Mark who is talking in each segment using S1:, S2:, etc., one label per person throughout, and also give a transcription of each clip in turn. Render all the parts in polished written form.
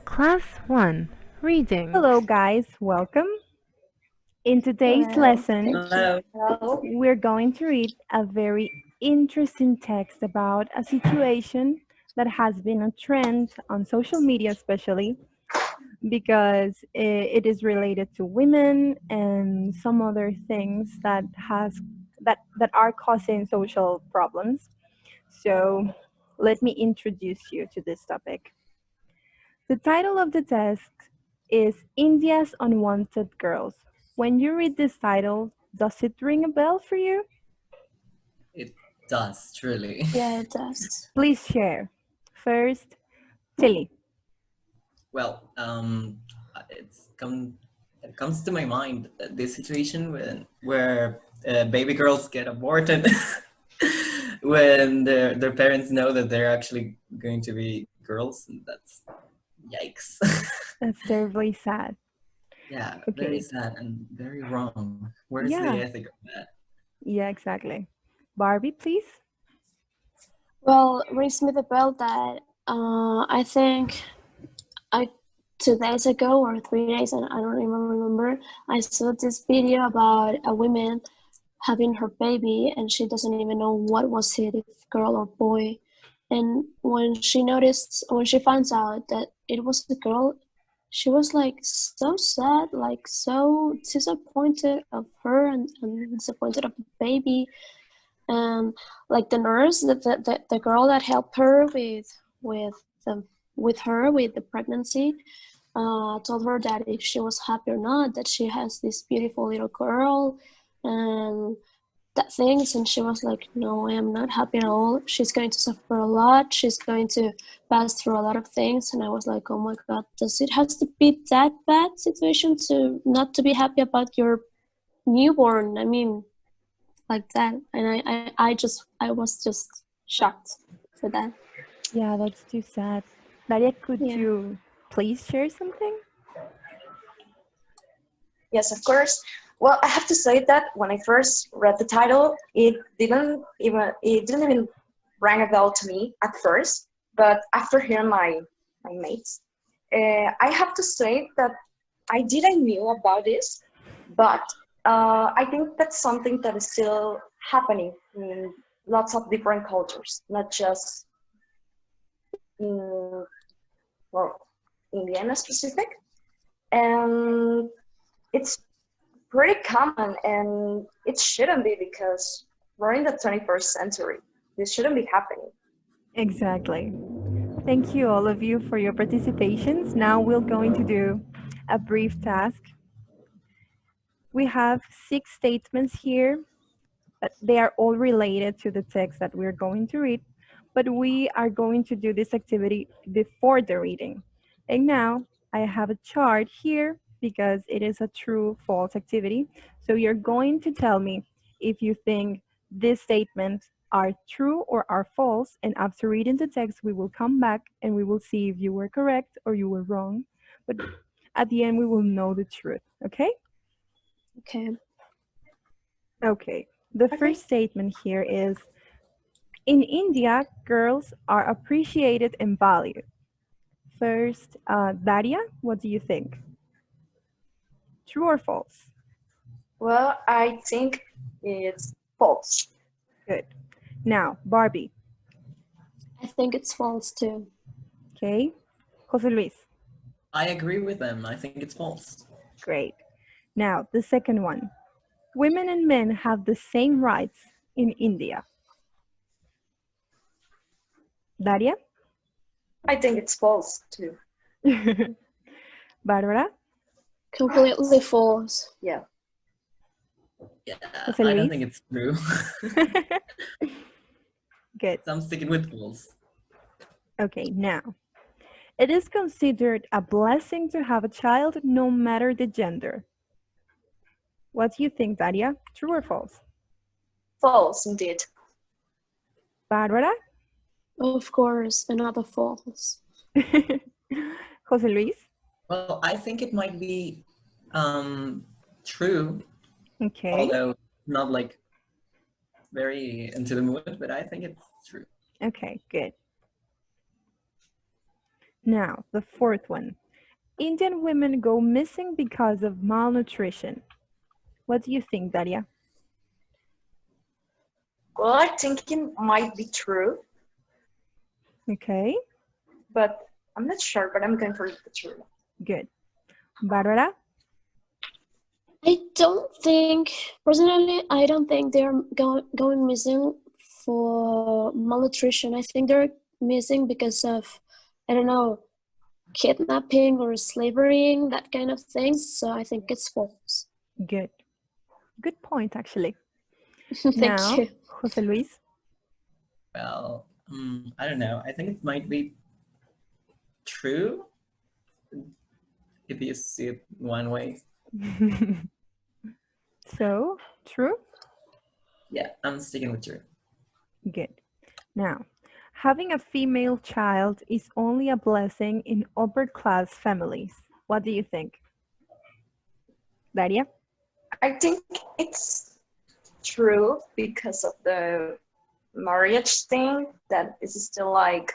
S1: Class 1 Reading.
S2: Hello, guys. Welcome. In today's
S3: Hello,
S2: lesson,
S3: thank you.
S4: Hello.
S3: Hello.
S2: we're going to read a very interesting text about a situation that has been a trend on social media, especially because it is related to women and some other things that are causing social problems. So, let me introduce you to this topic. The title of the text is India's Unwanted Girls. When you read this title, does it ring a bell for you?
S4: It does, truly.
S3: Yeah, it does.
S2: Please share. First, Tilly.
S4: Well, it comes to my mind this situation where baby girls get aborted when their parents know that they're actually going to be girls, and that's yikes.
S2: That's terribly sad.
S4: Yeah, very
S2: Okay.
S4: sad and very wrong. Where's the
S2: Yeah,
S4: ethic of that?
S2: yeah, exactly. Barbie, please.
S3: Well, rings me the bell that I think I 2 days ago or 3 days, and I don't even remember. I saw this video about a woman having her baby, and she doesn't even know what was it, if girl or boy. And when she finds out that it was a girl, she was like so sad, like so disappointed of her and disappointed of the baby. And like the nurse, the girl that helped her with the with the pregnancy, told her that if she was happy or not, that she has this beautiful little girl and that things. And she was like, no, I am not happy at all. She's going to suffer a lot. She's going to pass through a lot of things. And I was like, oh my God, does it has to be that bad situation to not to be happy about your newborn? I mean, like that. And I was just shocked for that.
S2: Yeah, that's too sad. Daria, could
S3: Yeah.
S2: you please share something?
S1: Yes, of course. Well, I have to say that when I first read the title, it didn't even ring a bell to me at first. But after hearing my mates, I have to say that I didn't knew about this, but I think that's something that is still happening in lots of different cultures, not just in well, Indiana specific, and it's pretty common, and it shouldn't be because we're in the 21st century. This shouldn't be happening.
S2: Exactly. Thank you, all of you, for your participations. Now we're going to do a brief task. We have 6 statements here. They are all related to the text that we're going to read, but we are going to do this activity before the reading. And now I have a chart here because it is a true false activity. So you're going to tell me if you think these statements are true or are false. And after reading the text, we will come back and we will see if you were correct or you were wrong. But at the end, we will know the truth. Okay?
S3: Okay.
S2: Okay. The first statement here is in India, girls are appreciated and valued. First, Daria, what do you think? True or false?
S1: Well, I think it's false.
S2: Good. Now, Barbie.
S3: I think it's false too.
S2: Okay. Jose Luis.
S4: I agree with them. I think it's false.
S2: Great. Now, the second one. Women and men have the same rights in India. Daria?
S1: I think it's false too.
S2: Barbara?
S3: Completely false.
S1: Yeah.
S4: Yeah,
S2: Jose
S4: I don't
S2: Luis?
S4: think it's true.
S2: Good.
S4: So I'm sticking with false.
S2: Okay, now. It is considered a blessing to have a child no matter the gender. What do you think, Daria? True or false?
S1: False indeed.
S2: Barbara?
S3: Of course, another false.
S2: Jose Luis?
S4: Well, I think it might be true,
S2: Okay,
S4: although not like very into the mood, but I think it's true.
S2: okay, good. Now, the fourth one. Indian women go missing because of malnutrition. What do you think, Daria?
S1: Well, I think it might be true,
S2: Okay,
S1: but I'm not sure, but I'm going for the true.
S2: good. Barbara?
S3: Personally, I don't think they're going missing for malnutrition. I think they're missing because of, I don't know, kidnapping or slavery, that kind of things. So I think it's false.
S2: Good. Good point, actually.
S3: Thank
S2: Now,
S3: you.
S2: Jose Luis?
S4: Well, I don't know. I think it might be true if you see it one way.
S2: So, true?
S4: Yeah, I'm sticking with true.
S2: Good. Now, having a female child is only a blessing in upper class families. What do you think? Daria?
S1: I think it's true because of the marriage thing that is still like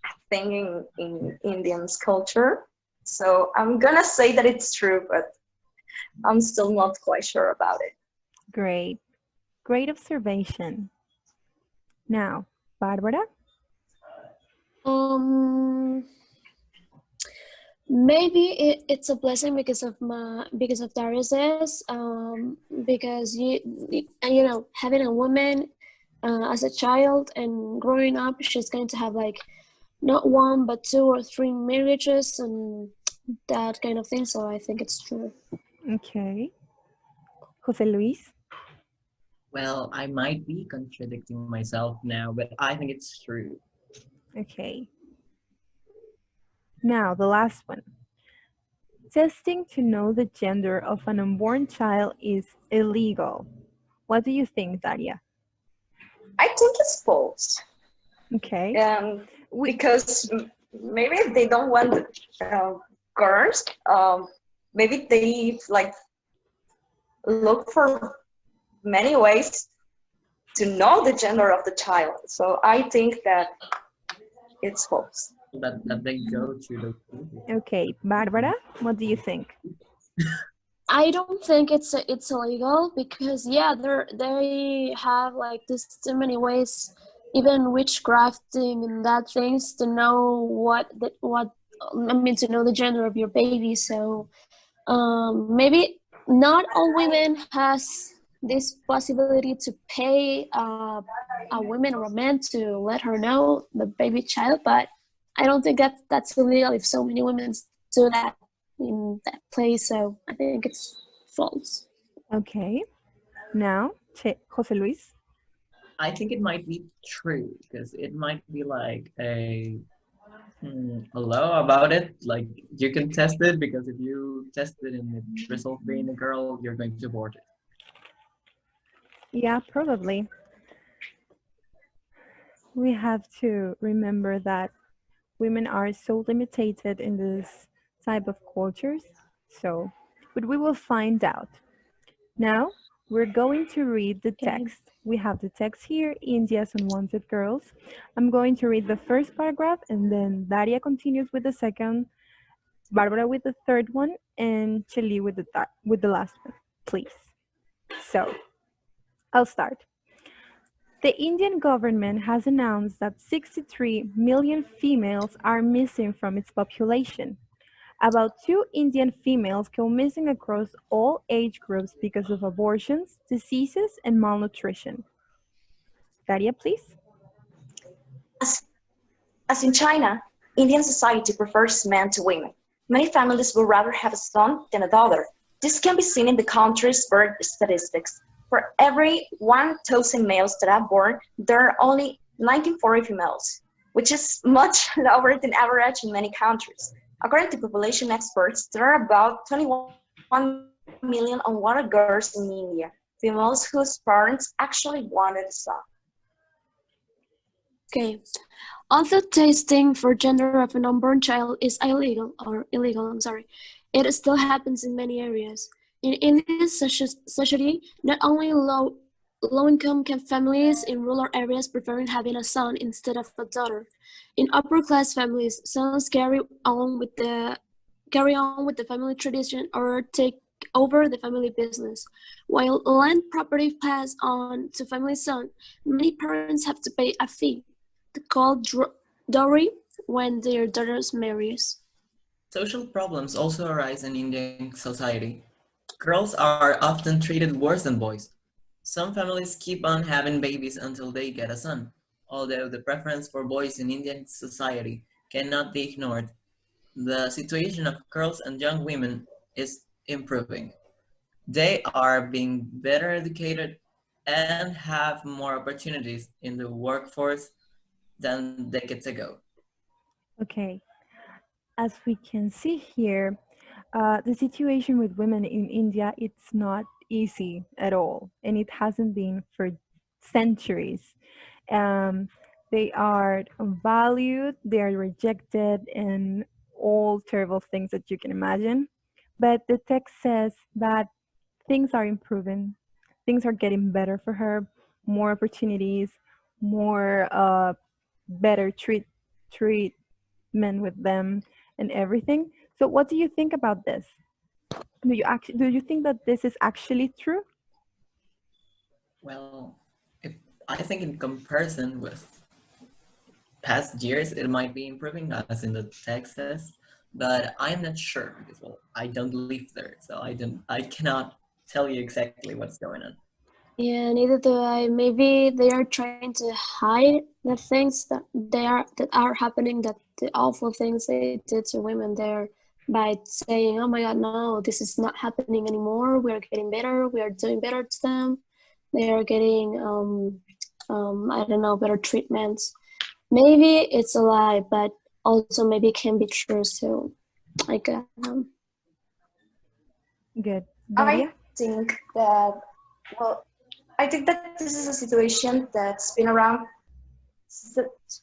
S1: a thing in Indians culture. So I'm gonna say that it's true, but I'm still not quite sure about it.
S2: Great. Great observation. Now, Barbara?
S3: Maybe it's a blessing because of Darius's, because you know, having a woman as a child and growing up, she's going to have like not one but two or three marriages and that kind of thing. So I think it's true.
S2: Okay. Jose Luis?
S4: Well, I might be contradicting myself now, but I think it's true.
S2: Okay. Now, the last one. Testing to know the gender of an unborn child is illegal. What do you think, Daria?
S1: I think it's false.
S2: Okay.
S1: Because maybe they don't want girls. Maybe they like look for many ways to know the gender of the child. So I think that it's false.
S4: That they go to the.
S2: Okay, Barbara, what do you think?
S3: I don't think it's illegal because they have like this too many ways, even witchcrafting and that things to know to know the gender of your baby. So maybe not all women has this possibility to pay a woman or a man to let her know the baby child, but I don't think that's illegal if so many women do that in that place. So I think it's false.
S2: Okay. Now, Jose Luis.
S4: I think it might be true because it might be like a law about it. Like you can test it because if you test it and it results being a girl, you're going to abort it.
S2: Yeah, probably. We have to remember that women are so limited in this type of cultures. So, but we will find out. Now, we're going to read the text. We have the text here, India's Unwanted Girls. I'm going to read the first paragraph and then Daria continues with the second, Barbara with the third one, and Chili with the last one, please. So, I'll start. The Indian government has announced that 63 million females are missing from its population. About 2 Indian females go missing across all age groups because of abortions, diseases, and malnutrition. Daria, please.
S1: As in China, Indian society prefers men to women. Many families would rather have a son than a daughter. This can be seen in the country's birth statistics. For every 1,000 males that are born, there are only 1940 females, which is much lower than average in many countries. According to population experts, there are about 21 million unwanted girls in India, females whose parents actually wanted a son.
S3: Okay. Although testing for gender of an unborn child is illegal, it still happens in many areas. In India's society, not only law low-income families in rural areas preferring having a son instead of a daughter. In upper-class families, sons carry on with the family tradition or take over the family business. While land property pass on to family son, many parents have to pay a fee, called dowry, when their daughters marries.
S4: Social problems also arise in Indian society. Girls are often treated worse than boys. Some families keep on having babies until they get a son, although the preference for boys in Indian society cannot be ignored. The situation of girls and young women is improving. They are being better educated and have more opportunities in the workforce than decades ago.
S2: Okay, as we can see here, the situation with women in India, it's not easy at all, and it hasn't been for centuries. Um, they are valued, they are rejected, and all terrible things that you can imagine. But the text says that things are improving, things are getting better for her, more opportunities, more better treatment with them, and everything. So, what do you think about this? Do you think that this is actually true?
S4: Well, if, I think in comparison with past years, it might be improving, as in the text says, but I'm not sure because, well, I don't live there, so I cannot tell you exactly what's going on.
S3: Yeah, neither do I. Maybe they are trying to hide the things that are happening, that the awful things they did to women there, by saying, "Oh my God, no, this is not happening anymore. We are getting better. We are doing better to them. They are getting I don't know, better treatments." Maybe it's a lie, but also maybe it can be true. So, like,
S2: Good.
S1: I
S2: Daria?
S1: think that, well, I think that this is a situation that's been around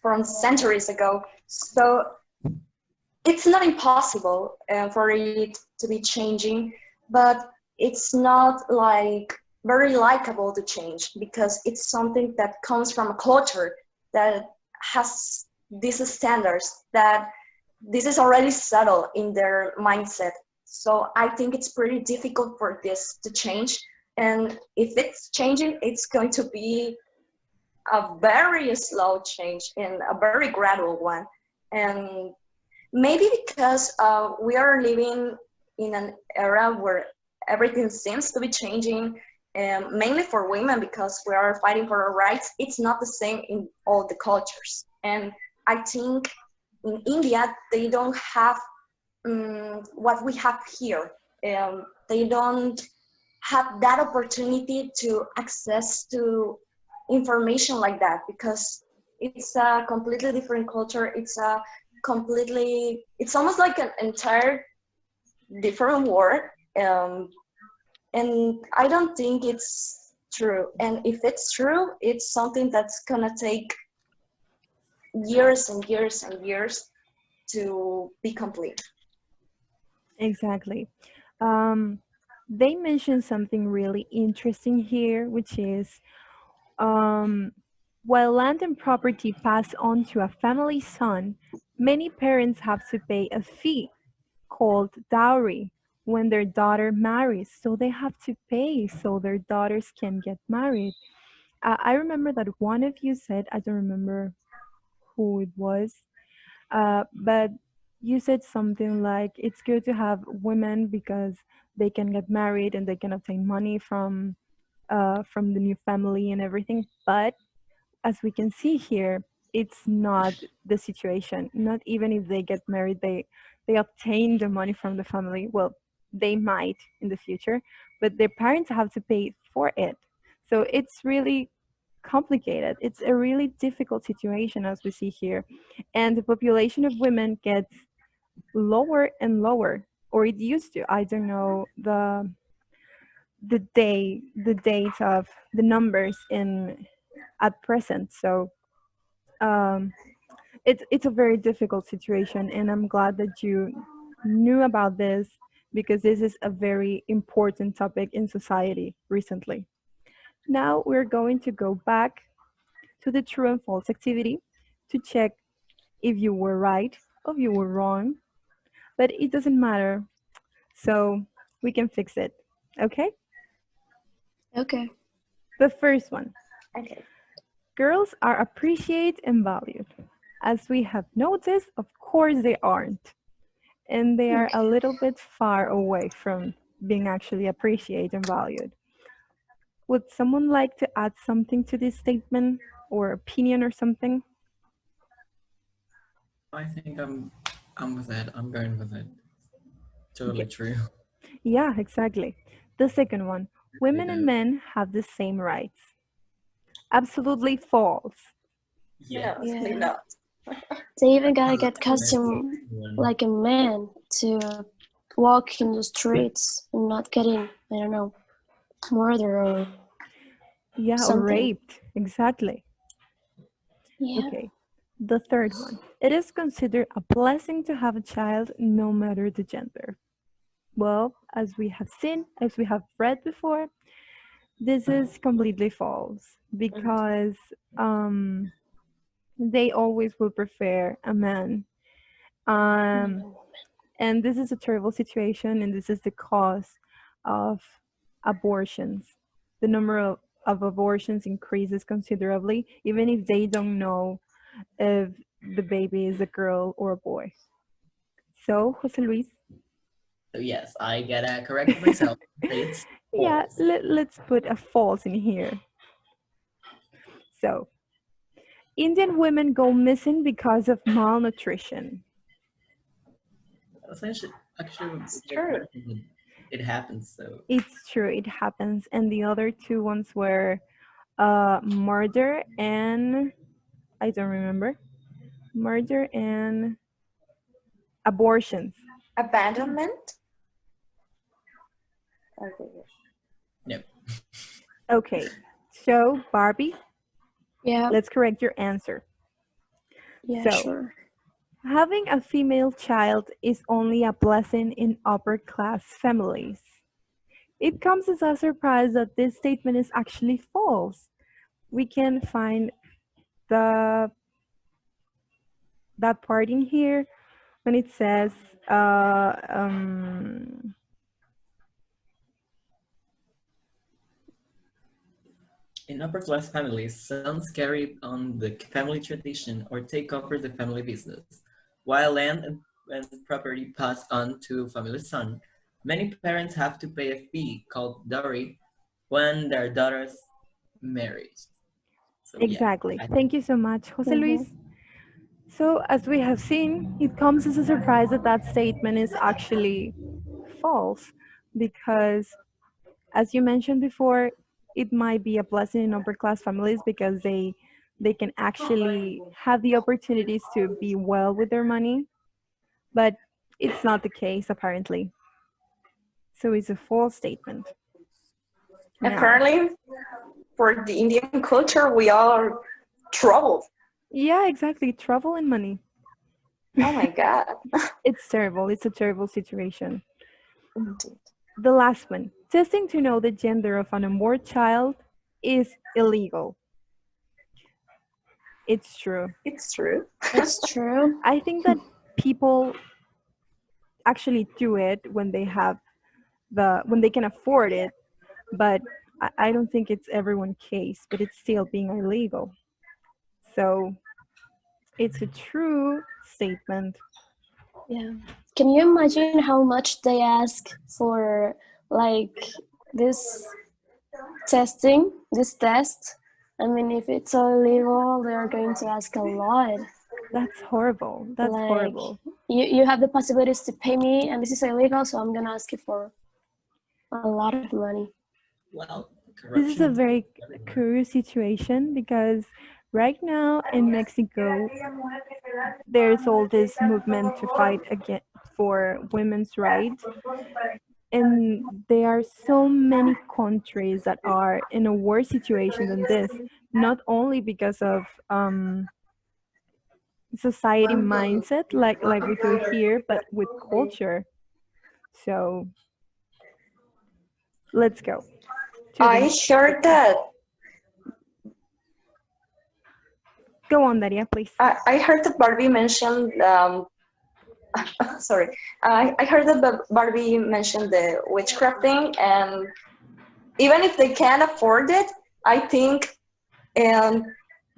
S1: from centuries ago. So it's not impossible for it to be changing, but it's not like very likable to change because it's something that comes from a culture that has these standards that this is already settled in their mindset. So I think it's pretty difficult for this to change. And if it's changing, it's going to be a very slow change and a very gradual one. And maybe because we are living in an era where everything seems to be changing, mainly for women because we are fighting for our rights, it's not the same in all the cultures. And I think in India, they don't have what we have here. They don't have that opportunity to access to information like that because it's a completely different culture. It's almost like an entire different world. And I don't think it's true. And if it's true, it's something that's gonna take years and years and years to be complete.
S2: Exactly. They mentioned something really interesting here, which is um, while land and property pass on to a family son, many parents have to pay a fee called dowry when their daughter marries. So they have to pay so their daughters can get married. I remember that one of you said, I don't remember who it was, but you said something like it's good to have women because they can get married and they can obtain money from the new family and everything. But as we can see here, it's not the situation. Not even if they get married, they obtain the money from the family. Well, they might in the future, but their parents have to pay for it. So it's really complicated. It's a really difficult situation as we see here. And the population of women gets lower and lower, or it used to. I don't know the date of the numbers in at present. So um, it's a very difficult situation, and I'm glad that you knew about this because this is a very important topic in society recently. Now we're going to go back to the true and false activity to check if you were right or if you were wrong, but it doesn't matter, so we can fix it, okay?
S3: Okay.
S2: The first one,
S1: Okay.
S2: girls are appreciated and valued. As we have noticed, of course they aren't, and they are a little bit far away from being actually appreciated and valued. Would someone like to add something to this statement or opinion or something?
S4: I think I'm with it. I'm going with it. Totally
S2: Okay.
S4: true.
S2: Yeah, exactly. The second one, women and men have the same rights. Absolutely false.
S4: Yeah.
S1: No,
S3: Yeah.
S1: not.
S3: They even gotta get costume like a man to walk in the streets and not getting, I don't know, murder or
S2: Yeah, or
S3: something.
S2: raped. Exactly.
S3: Yeah.
S2: Okay. The third one, it is considered a blessing to have a child no matter the gender. Well, as we have seen, as we have read before, this is completely false because they always will prefer a man. And this is a terrible situation, and this is the cause of abortions. The number of abortions increases considerably, even if they don't know if the baby is a girl or a boy. So, Jose Luis?
S4: So yes, I gotta correct myself. It's
S2: Yeah,
S4: false.
S2: let's put a false in here. So, Indian women go missing because of malnutrition.
S4: Essentially, actually,
S1: It's true.
S4: it happens. So
S2: It's true, it happens. And the other two ones were murder and I don't remember. Murder and abortions.
S1: Abandonment? Okay.
S4: no.
S2: Okay, so Barbie,
S3: Yeah.
S2: let's correct your answer.
S3: Yeah,
S2: So,
S3: sure.
S2: having a female child is only a blessing in upper class families. It comes as a surprise that this statement is actually false. We can find the that part in here when it says
S4: In upper class families, sons carry on the family tradition or take over the family business, while land and property pass on to family son. Many parents have to pay a fee called dowry when their daughters marry. So yeah,
S2: exactly. Thank you so much, Jose Luis. So, as we have seen, it comes as a surprise that that statement is actually false because, as you mentioned before, it might be a blessing in upper class families because they can actually have the opportunities to be well with their money, but it's not the case apparently. So it's a false statement. Now,
S1: Apparently, for the Indian culture, we are troubled.
S2: yeah, exactly. Trouble and money.
S1: Oh my God.
S2: It's terrible. It's a terrible situation.
S1: Indeed.
S2: The last one, testing to know the gender of an unborn child is illegal. It's true.
S1: It's true.
S3: It's true.
S2: I think that people actually do it when they have when they can afford it, but I don't think it's everyone case, but it's still being illegal. So it's a true statement.
S3: Yeah. Can you imagine how much they ask for like this testing, this test? I mean, if it's illegal, they are going to ask a lot.
S2: That's horrible. That's
S3: Like,
S2: horrible.
S3: You have the possibilities to pay me, and this is illegal, so I'm gonna ask you for a lot of money.
S4: well,
S2: This is a
S4: corruption.
S2: very curious situation because right now in Mexico, there's all this movement to fight again for women's rights, and there are so many countries that are in a worse situation than this. Not only because of society mindset, like we do here, but with culture. So let's go to the
S1: I
S2: next
S1: heard
S2: statement.
S1: that
S2: Go on, Daria, please.
S1: I heard that Barbie mentioned, sorry, I heard that Barbie mentioned the witchcraft thing, and even if they can't afford it, I think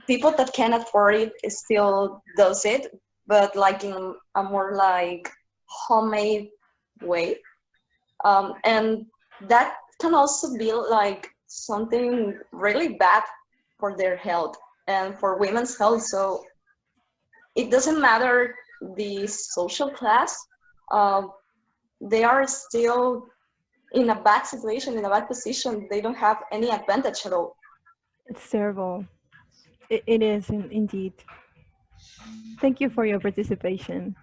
S1: people that can afford it still does it, but like in a more like homemade way. And that can also be like something really bad for their health and for women's health. So it doesn't matter the social class, they are still in a bad situation, in a bad position. They don't have any advantage at all.
S2: It's terrible. It is indeed. Thank you for your participation.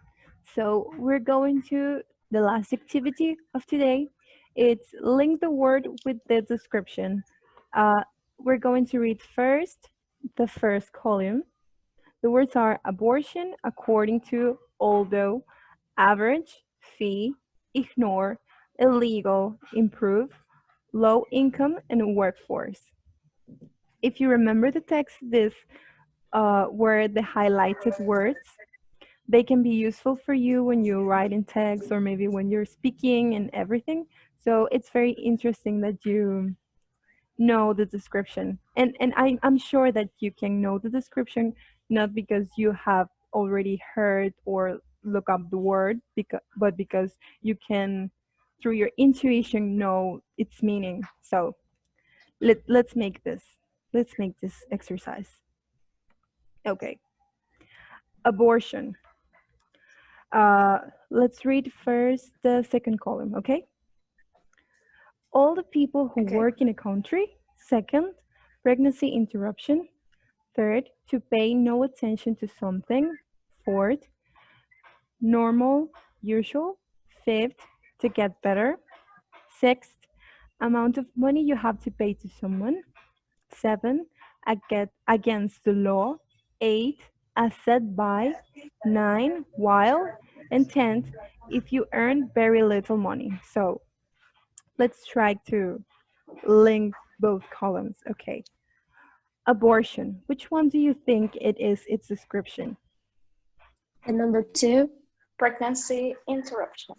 S2: So we're going to the last activity of today. It's link the word with the description. We're going to read first the first column. The words are abortion, according to, although, average, fee, ignore, illegal, improve, low income, and workforce. If you remember the text, these were the highlighted words. They can be useful for you when you write in text or maybe when you're speaking and everything. So it's very interesting that you know the description. And I'm sure that you can know the description not because you have already heard or look up the word, but because you can, through your intuition, know its meaning. So let's make this. Let's make this exercise. Okay. Abortion. Let's read first the second column, okay? All the people who work in a country. Second, pregnancy interruption. Third, to pay no attention to something. Fourth, normal, usual. Fifth, to get better. Sixth, amount of money you have to pay to someone. 7, against the law. 8, as said by. 9, while. And 10, if you earn very little money. So let's try to link both columns. Okay. Abortion. Which one do you think it is its description?
S3: And number 2.
S1: Pregnancy interruption.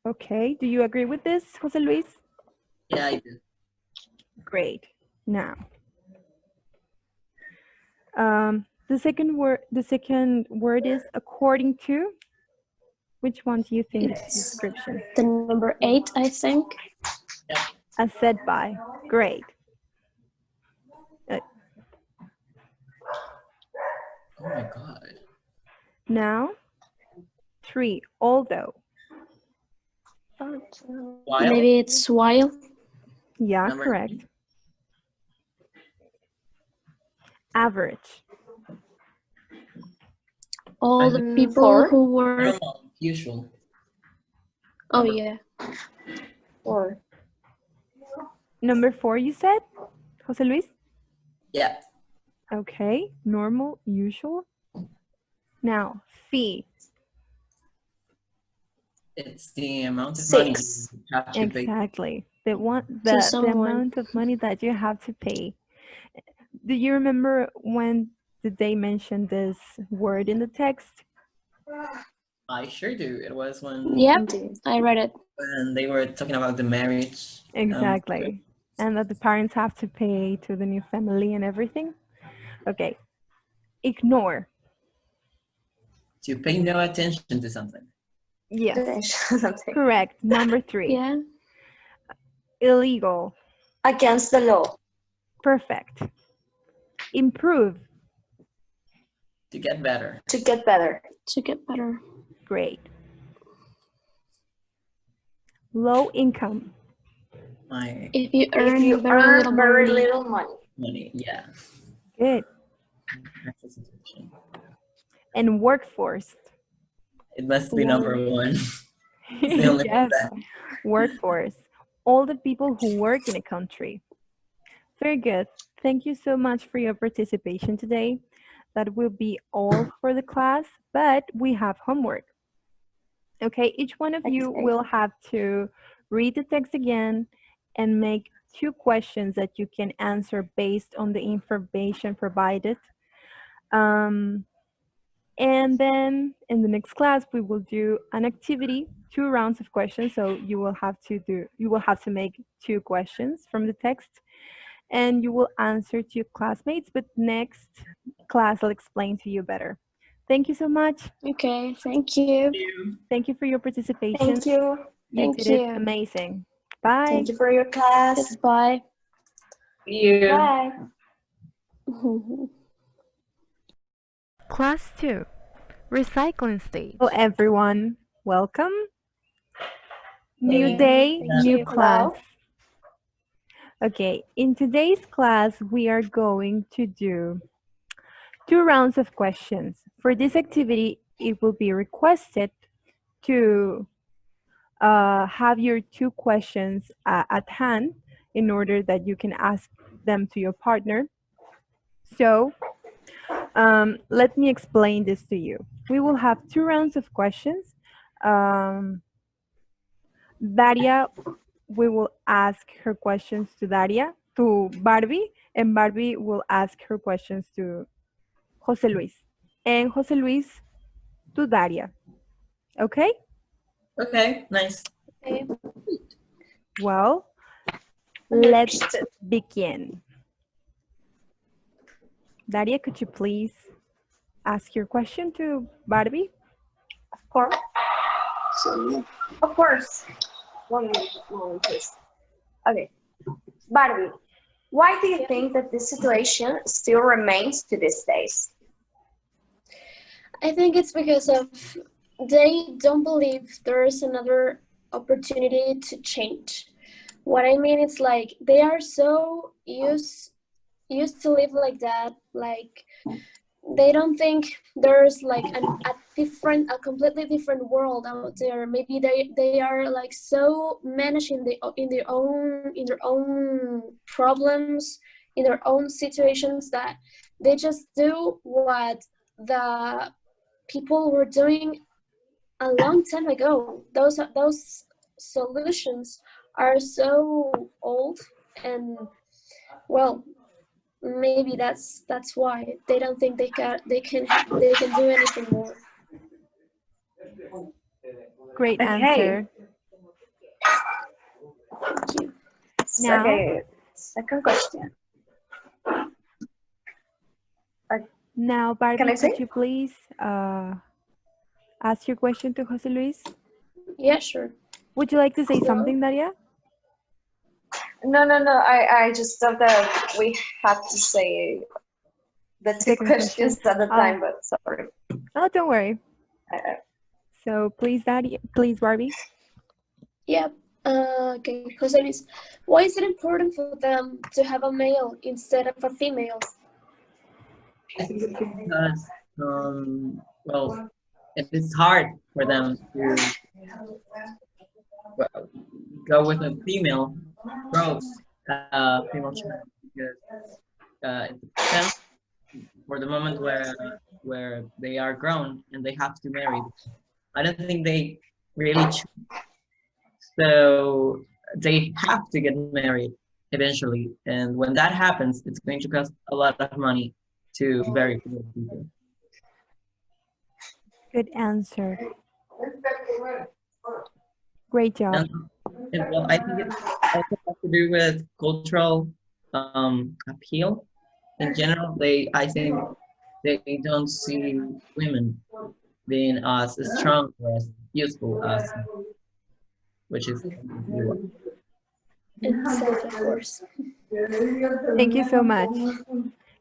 S2: Okay. Do you agree with this, Jose Luis?
S4: Yeah, I do.
S2: Great. Now, the second word is according to. Which one do you think is the description?
S3: The number 8, I think.
S4: Yeah.
S2: As said by. Great.
S4: Oh my god.
S2: Now, 3, although.
S4: While?
S3: Maybe it's while.
S2: Yeah,
S4: Number
S2: correct.
S4: 3.
S2: Average.
S3: All the people
S1: 4.
S3: who were.
S4: Normal, usual.
S3: Oh, yeah.
S1: 4.
S2: Number 4, you said, Jose Luis?
S4: Yeah.
S2: Okay, normal, usual. Now, fee.
S4: It's the amount of money
S1: 6.
S4: you have to pay.
S2: Exactly. The
S3: someone.
S2: amount of money that you have to pay. Do you remember when did they mention this word in the text?
S4: I sure do. It was when
S3: Yep, I read it.
S4: they were talking about the marriage.
S2: Exactly. And that the parents have to pay to the new family and everything. Okay. Ignore.
S4: To pay no attention to something.
S2: Yes.
S1: Something.
S2: Correct. Number 3.
S3: Yeah.
S2: Illegal.
S1: Against the law.
S2: Perfect. Improve.
S4: To get better.
S1: To get better.
S3: To get better.
S2: Great. Low income.
S3: If you earn
S1: If you
S3: very
S1: earn
S3: little
S1: very
S3: money.
S1: little money.
S4: Money, yeah.
S2: Good. And workforce.
S4: It must be number 1. It's the only one
S2: Yes.
S4: that.
S2: Workforce. All the people who work in a country. Very good. Thank you so much for your participation today. That will be all for the class, but we have homework. Okay, each one of you will have to read the text again and make 2 questions that you can answer based on the information provided. And then in the next class, we will do an activity, 2 rounds of questions. So you will have to make 2 questions from the text, and you will answer to your classmates. But next class, I'll explain to you better. Thank you so much.
S3: Okay, thank you.
S2: Thank you for your participation.
S1: Thank you.
S2: You did it amazing. Bye.
S1: Thank you for your class.
S3: Goodbye.
S4: You.
S1: Bye.
S2: Class 2, recycling stage. Hello everyone, welcome. New day, new class. Okay, in today's class, we are going to do 2 rounds of questions. For this activity, it will be requested to have your 2 questions at hand in order that you can ask them to your partner. So let me explain this to you. We will have 2 rounds of questions. Daria, we will ask her questions to Barbie, and Barbie will ask her questions to Jose Luis, and Jose Luis to Daria. Okay?
S4: Okay, nice.
S3: Okay.
S2: Well, let's begin. Daria, could you please ask your question to Barbie?
S1: Of course. Of course. One moment, please. Okay. Barbie, why do you think that this situation still remains to these days?
S3: I think it's because of they don't believe there's another opportunity to change. What I mean is like they are so used to live like that, like they don't think there's like a completely different world out there. Maybe they are like so managed in their own problems, in their own situations, that they just do what the people were doing a long time ago. Those solutions are so old, and well, maybe that's why they don't think they can do anything more.
S2: Great answer.
S3: Thank you.
S2: Now,
S1: Okay, second question.
S2: Now, Barbie,
S1: Can I say?
S2: could you please ask your question to Jose Luis?
S3: Yeah, sure.
S2: Would you like to say something, Daria?
S1: No. I just thought that we had to say the 2
S2: Second
S1: questions
S2: question.
S1: at a time, but sorry.
S2: Oh, don't worry.
S1: I-
S2: So please, Barbie.
S3: Yeah. Okay, Jose Luis, why is it important for them to have a male instead of a female?
S4: I think it's because, well, it is hard for them to go with a female growth, female child, because it depends for the moment where they are grown and they have to marry. I don't think they really choose. So they have to get married eventually, and when that happens, it's going to cost a lot of money to very poor people.
S2: Good answer. Great job.
S4: And well, I think it also has to do with cultural appeal. In general, I think they don't see women being as strong or as useful as, which is
S3: And sad, of course.
S2: Thank you so much.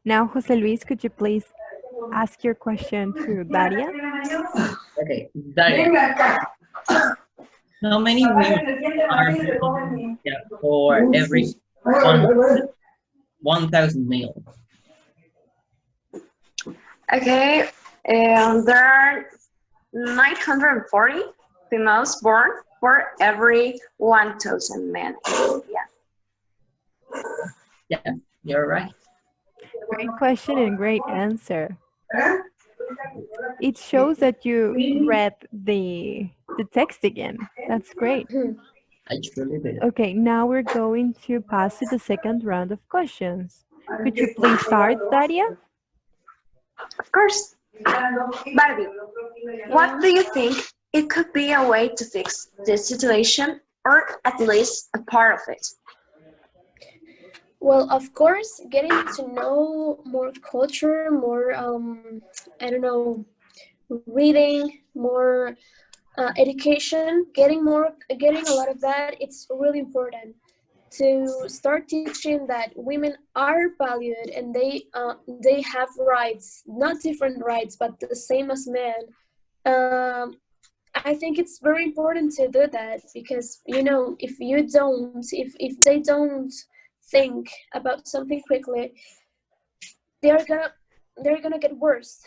S2: Now, Jose Luis, could you please ask your question to Daria?
S4: okay. Daria, how many women are for every 1,000 males?
S1: Okay, there are 940 females born for every 1,000 men in India.
S4: Yeah, you're right.
S2: Great question and great answer. It shows that you read the text again. That's great.
S4: I truly did.
S2: Okay, now we're going to pass to the second round of questions. Could you please start, Daria?
S1: Of course. Barbie, what do you think it could be a way to fix this situation, or at least a part of it?
S3: Well, of course, getting to know more culture, more, I don't know, reading, more education, getting a lot of that. It's really important to start teaching that women are valued and they have rights, not different rights, but the same as men. Um, I think it's very important to do that because if you don't, if they don't think about something quickly, they're gonna they're gonna get worse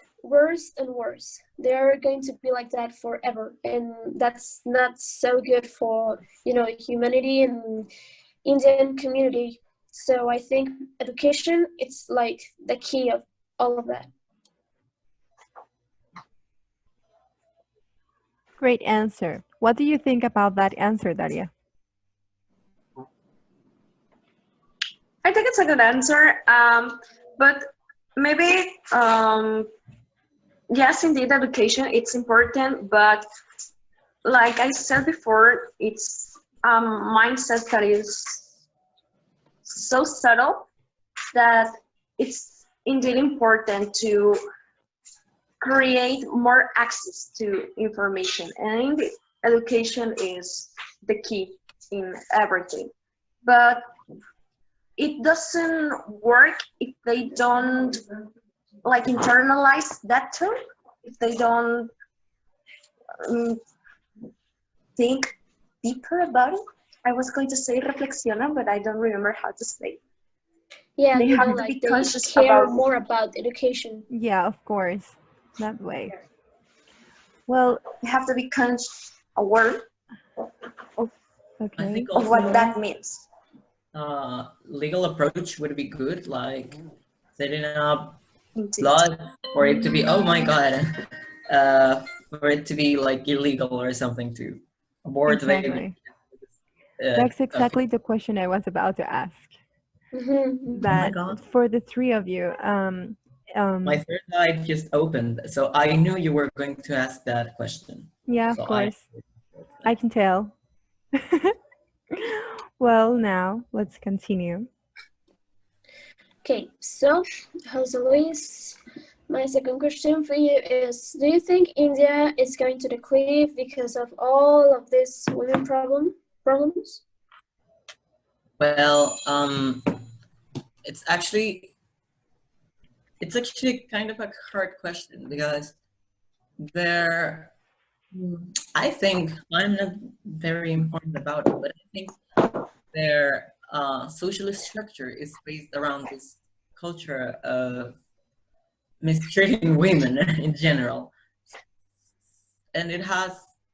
S3: and worse. They're going to be like that forever, and that's not so good for humanity and Indian community. So I think education, it's like the key of all of that.
S2: Great answer. What do you think about that answer, Daria?
S1: I think it's a good answer, but maybe yes, indeed, education it's important, but like I said before, it's a mindset that is so subtle that it's indeed important to create more access to information, and indeed, education is the key in everything. But it doesn't work if they don't like internalize that too, if they don't um, think deeper about it. I was going to say reflexiona, but I don't remember how to say it.
S3: Yeah,
S1: They have to
S3: like
S1: be
S3: they
S1: conscious
S3: care
S1: about
S3: more about education.
S2: Yeah, of course. That way. Well,
S1: they have to be conscious aware of,
S4: I
S2: okay.
S4: think
S1: of what
S4: also
S1: that means.
S4: legal approach would be good, like setting up
S1: Indeed.
S4: laws for it to be, oh my god, for it to be like illegal or something to abort the baby.
S2: Exactly. That's exactly the question I was about to ask.
S3: Mm-hmm.
S4: Oh my
S2: That
S4: god.
S2: for the three of you,
S4: My third eye just opened, so I knew you were going to ask that question.
S2: yeah,
S4: So
S2: of course. I can tell. Well, now let's continue.
S3: Okay, so Jose Luis, my second question for you is: do you think India is going to the cliff because of all of these women problems?
S4: Well, it's actually kind of a hard question because there, I think I'm not very informed about it, but I think their social structure is based around this culture of mistreating women in general, and it has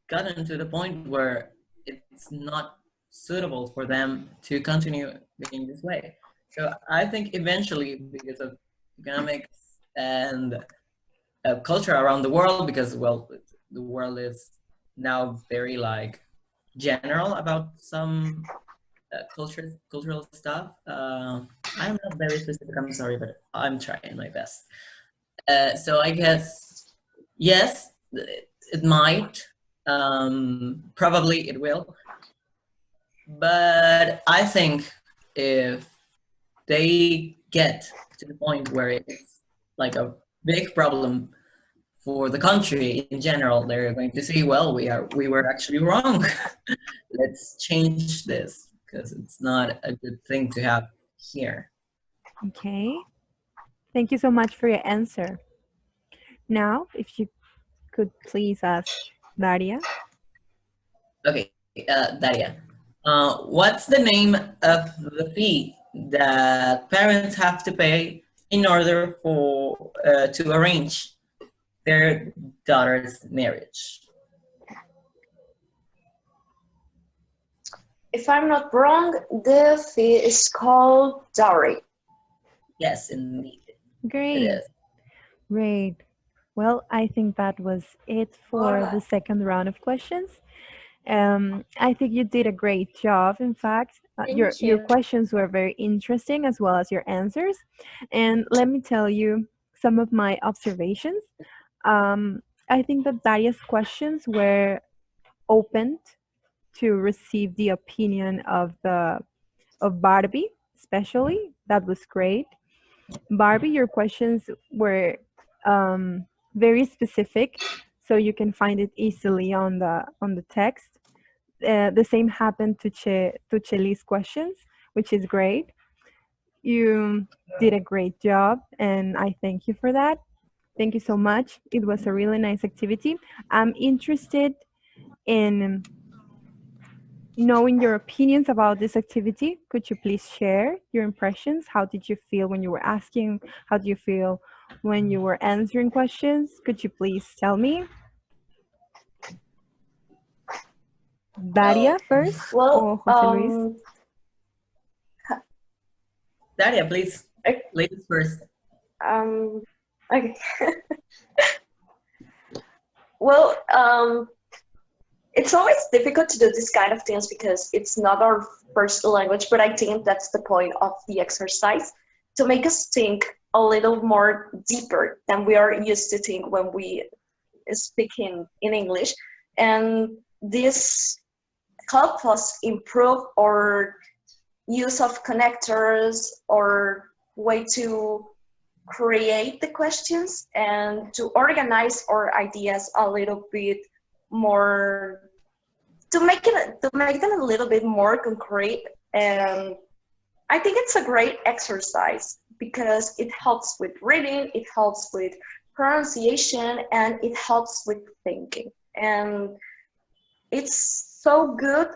S4: gotten to the point where it's not suitable for them to continue being this way. So I think eventually, because of economics and culture around the world, because well, the world is now very like general about some cultural stuff. I'm not very specific. I'm sorry, but I'm trying my best. So I guess yes, it might. Probably it will. But I think if they get to the point where it's like a big problem for the country in general, they're going to say, well, we were actually wrong. Let's change this because it's not a good thing to have here.
S2: Okay. Thank you so much for your answer. Now, if you could please ask Daria.
S4: Okay, Daria. What's the name of the fee that parents have to pay in order for to arrange their daughter's marriage?
S1: If I'm not wrong, the fee is called dowry.
S4: Yes, indeed. It
S2: Great.
S4: is.
S2: Great. Well, I think that was it for the second round of questions. I think you did a great job. In fact, your
S3: you.
S2: questions were very interesting as well as your answers. And let me tell you some of my observations. I think that Daria's questions were opened to receive the opinion of Barbie, especially. That was great. Barbie, your questions were very specific, so you can find it easily on the text. The same happened to Cheli's questions, which is great. You did a great job, and I thank you for that. Thank you so much. It was a really nice activity. I'm interested in knowing your opinions about this activity. Could you please share your impressions? How did you feel when you were asking? How do you feel when you were answering questions? Could you please tell me? Daria
S4: Well,
S2: first
S1: Well,
S2: or Jose Luis?
S4: Daria, please, ladies first.
S1: Okay. Well, it's always difficult to do this kind of things because it's not our first language, but I think that's the point of the exercise, to make us think a little more deeper than we are used to think when we speak in English. And this helps us improve our use of connectors or way to create the questions and to organize our ideas a little bit more, to make them a little bit more concrete. And I think it's a great exercise because it helps with reading, it helps with pronunciation, and it helps with thinking. And it's so good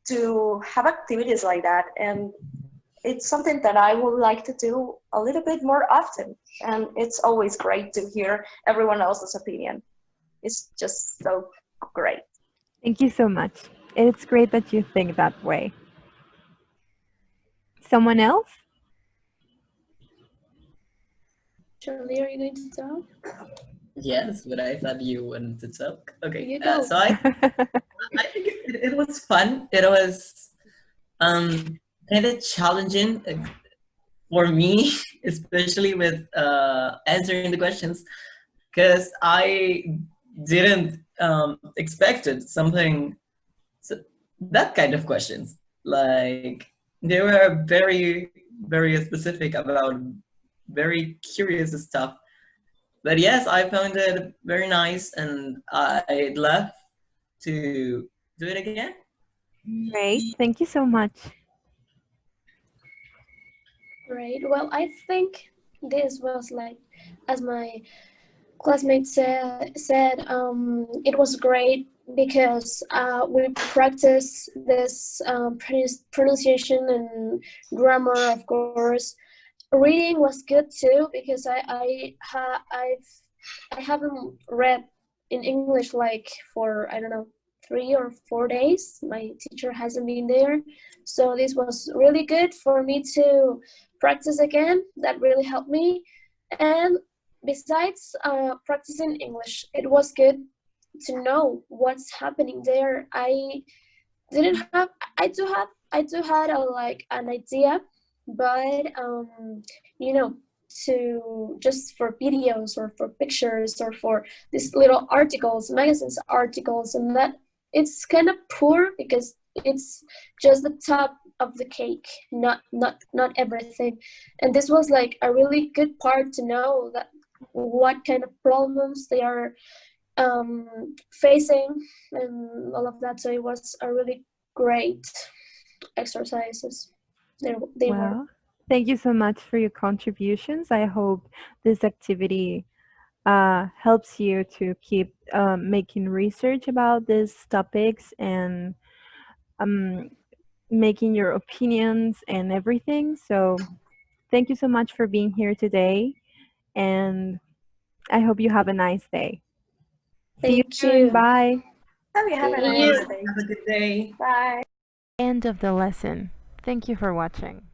S1: to have activities like that, and it's something that I would like to do a little bit more often. And it's always great to hear everyone else's opinion. It's just so great.
S2: Thank you so much. It's great that you think that way. Someone else?
S3: Charlie, are you going to talk?
S4: Yes, but I thought you wanted to talk. Okay,
S3: You go.
S4: so I think it was fun. It was kind of challenging for me, especially with answering the questions, because I didn't expected something that kind of questions. Like they were very very specific about very curious stuff. But yes, I found it very nice, and I'd love to do it again.
S2: Great. Thank you so much.
S3: Right. Well, I think this was like, as my classmate said, it was great because we practiced this pronunciation and grammar, of course. Reading was good too because I haven't read in English like for, I don't know, 3 or 4 days. My teacher hasn't been there, so this was really good for me to practice again. That really helped me. And besides practicing English, it was good to know what's happening there. Didn't have I do had like an idea, but you know, to just for videos or for pictures or for these little articles, magazines articles, and that it's kind of poor because it's just the top of the cake, not everything. And this was like a really good part to know that what kind of problems they are facing and all of that. So it was a really great exercises. They were.
S2: Well, thank you so much for your contributions. I hope this activity helps you to keep making research about these topics and um, making your opinions and everything. So, thank you so much for being here today, and I hope you have a nice day. See you
S3: Thank
S2: soon.
S3: you.
S2: Bye.
S1: Have you have a
S3: Thank
S1: nice
S3: you.
S1: day.
S4: Have a good day.
S1: Bye.
S2: End of the lesson. Thank you for watching.